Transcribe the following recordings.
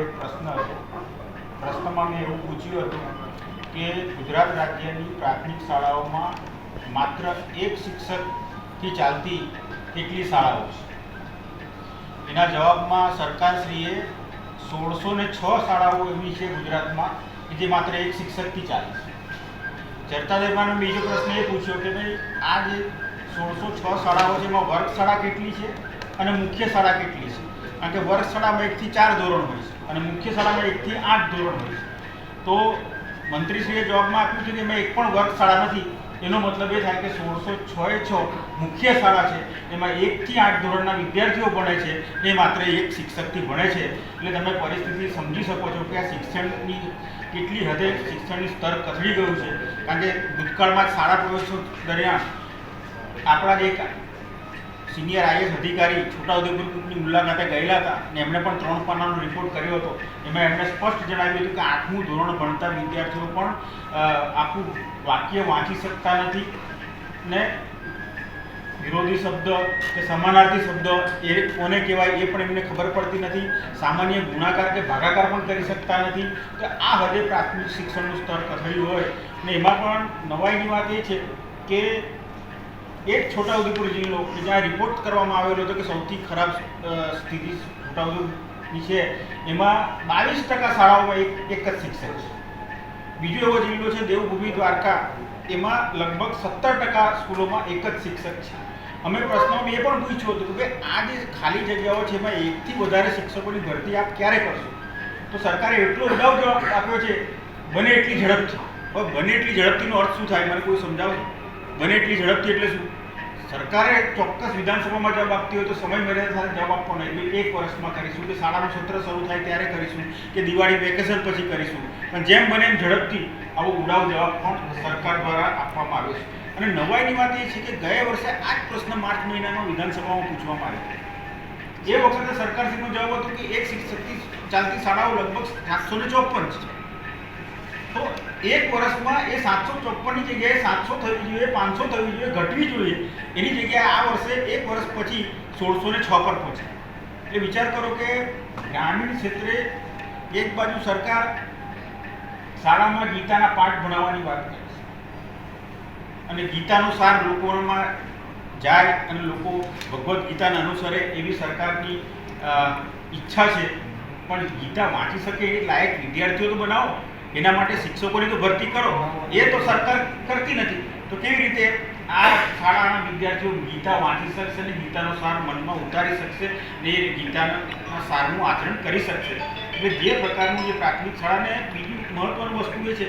એક પ્રશ્ન હતો. પ્રશ્નમાં મેં એવું પૂછ્યું હતું કે ગુજરાત રાજ્યની પ્રાથમિક શાળાઓમાં માત્ર એક શિક્ષકથી ચાલતી કેટલી શાળાઓ છે? એના જવાબમાં સરકારશ્રીએ 1606 શાળાઓ એવી છે ગુજરાતમાં કે જે માત્ર એક શિક્ષકથી ચાલે છે. ચર્ચા દરમિયાન બીજો પ્રશ્ન એ પૂછ્યો કે ભાઈ આ જે 1606 શાળાઓ છે એમાં વર્ગશાળા કેટલી છે અને મુખ્ય શાળા કેટલી છે? કારણ કે વર્ગશાળામાં 1 થી 4 ધોરણ હોય છે અને મુખ્ય શાળામાં 1 થી 8 ધોરણ હોય છે. તો મંત્રીશ્રીએ જવાબમાં આપ્યું છે કે મેં એક પણ વર્ગશાળા નથી. એનો મતલબ એ થાય કે 1606 મુખ્ય શાળા છે એમાં 1 થી 8 ધોરણના વિદ્યાર્થીઓ ભણે છે, એ માત્ર એક શિક્ષકથી ભણે છે. એટલે તમે પરિસ્થિતિ સમજી શકો છો કે આ શિક્ષણની કેટલી હદે શિક્ષણનું સ્તર કથળી ગયું છે. કારણ કે ભૂતકાળમાં શાળા પ્રવેશો દરમિયાન આપણા જે સિનિયર આઈએસ અધિકારી છોટાઉદેપુરની મુલાકાતે ગયેલા હતા અને એમણે પણ 3 પાનાનો રિપોર્ટ કર્યો હતો. એમાં એમણે સ્પષ્ટ જણાવ્યું હતું કે 8મું ધોરણ ભણતા વિદ્યાર્થીઓ પણ આખું વાક્ય વાંચી શકતા નથી ને વિરોધી શબ્દ કે સમાનાર્થી શબ્દ એ કોને કહેવાય એ પણ એમને ખબર પડતી નથી. સામાન્ય ગુણાકાર કે ભાગાકાર પણ કરી શકતા નથી. તો આ હદે પ્રાથમિક શિક્ષણનું સ્તર કથળ્યું હોય ને એમાં પણ નવાઈની વાત એ છે કે એક છોટાઉદેપુર જિલ્લો કે જ્યાં રિપોર્ટ કરવામાં આવેલો હતો કે સૌથી ખરાબ સ્થિતિ છોટાઉદેપુરની છે, એમાં 22% શાળાઓમાં એક જ શિક્ષક છે. બીજો એવો જિલ્લો છે દેવભૂમિ દ્વારકા, એમાં લગભગ 17% સ્કૂલોમાં એક જ શિક્ષક છે. અમે પ્રશ્નમાં એ પણ પૂછ્યું હતું કે આ જે ખાલી જગ્યાઓ છે એમાં 1 થી વધારે શિક્ષકોની ભરતી આપ ક્યારે કરશો? તો સરકારે એટલો ઉડાવ જવાબ આપ્યો છે, બને એટલી ઝડપથી. હવે બને એટલી ઝડપથીનો અર્થ શું થાય મને કોઈ સમજાવશે? બને એટલી ઝડપથી એટલે શું? સરકારે ચોક્કસ વિધાનસભામાં જવાબ આપતી હોય તો સમય મર્યાદા સાથે જવાબ આપવાનો. એટલે 1 વર્ષમાં કરીશું કે શાળાનું સત્ર શરૂ થાય ત્યારે કરીશું કે દિવાળી વેકેશન પછી કરીશું. પણ જેમ બને એમ ઝડપથી આવો ઉડાવ જવાબ પણ સરકાર દ્વારા આપવામાં આવ્યો છે. અને નવાઈની વાત એ છે કે ગયા વર્ષે આ જ પ્રશ્ન માર્ચ મહિનામાં વિધાનસભામાં પૂછવામાં આવ્યો. એ વખતે સરકારશ્રીનો જવાબ હતો કે એક શિક્ષકથી ચાલતી શાળાઓ લગભગ 754 છે. તો 1 વર્ષમાં એ 754ની જગ્યાએ 700 થવી જોઈએ, 500 થવી જોઈએ, ઘટવી જોઈએ. એની જગ્યાએ આ વર્ષે 1 વર્ષ પછી 1606 પર પહોંચે. એટલે વિચાર કરો કે ગ્રામીણ ક્ષેત્રે એક બાજુ સરકાર શાળામાં ગીતાના પાઠ ભણાવવાની વાત કરે છે અને ગીતાનો સાર લોકોમાં જાય અને લોકો ભગવદ્ ગીતાને અનુસરે એવી સરકારની ઈચ્છા છે. પણ ગીતા વાંચી શકે એ લાયક વિદ્યાર્થીઓ તો બનાવો. એના માટે શિક્ષકોની તો ભરતી કરો. એ તો સરકાર કરતી નથી. તો કેવી રીતે આ શાળાના વિદ્યાર્થીઓ ગીતા વાંચી શકશે અને ગીતાનો સાર મનમાં ઉતારી શકશે ને એ ગીતાના સારનું આચરણ કરી શકશે? એટલે જે પ્રકારનું જે પ્રાથમિક શાળાને બીજી મહત્ત્વની વસ્તુ એ છે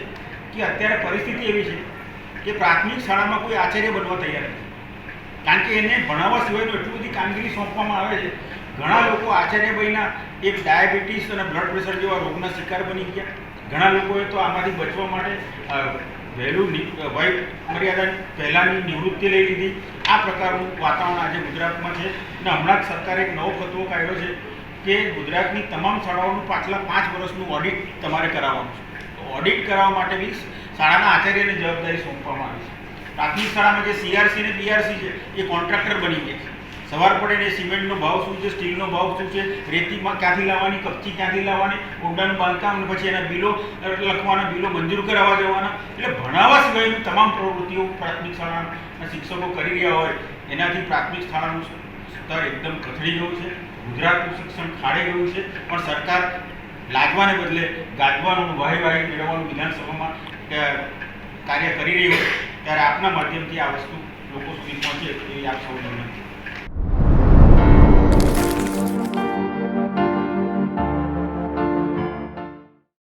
કે અત્યારે પરિસ્થિતિ એવી છે કે પ્રાથમિક શાળામાં કોઈ આચાર્ય બનવા તૈયાર નથી. કારણ કે એને ભણાવવા સિવાયનું એટલી બધી કામગીરી સોંપવામાં આવે છે. ઘણા લોકો આચાર્ય બન્યા એક ડાયાબિટીસ અને બ્લડ પ્રેશર જેવા રોગના શિકાર બની ગયા. ઘણા લોકોએ તો આમાંથી બચવા માટે વહેલું વય મર્યાદા પહેલાંની નિવૃત્તિ લઈ લીધી. આ પ્રકારનું વાતાવરણ આજે ગુજરાતમાં છે. અને હમણાં જ સરકારે એક નવો ફતવો કાઢ્યો છે કે ગુજરાતની તમામ શાળાઓનું પાછલા 5 વર્ષનું ઓડિટ તમારે કરાવવાનું છે. તો ઓડિટ કરાવવા માટે બી શાળાના આચાર્યની જવાબદારી સોંપવામાં આવી છે. પ્રાથમિક શાળામાં જે સીઆરસી અને બીઆરસી છે એ કોન્ટ્રાક્ટર બની ગયા છે. સવાર પડે ને સિમેન્ટનો ભાવ શું છે, સ્ટીલનો ભાવ શું છે, રેતીમાં ક્યાંથી લાવવાની, કપચી ક્યાંથી લાવવાની, ઓરડાનું બાંધકામ અને પછી એના બિલો લખવાના, બિલો મંજૂર કરાવવા જવાના. એટલે ભણાવવા સિવાયની તમામ પ્રવૃત્તિઓ પ્રાથમિક શાળાના શિક્ષકો કરી રહ્યા હોય એનાથી પ્રાથમિક શાળાનું સ્તર એકદમ કથળી ગયું છે. ગુજરાતનું શિક્ષણ ખાડે ગયું છે. પણ સરકાર લાગવાને બદલે ગાજવાનું, વાહી મેળવવાનું વિધાનસભામાં કાર્ય કરી રહી હોય ત્યારે આપના માધ્યમથી આ વસ્તુ લોકો સુધી પહોંચે એવી આપ સૌને વિનંતી.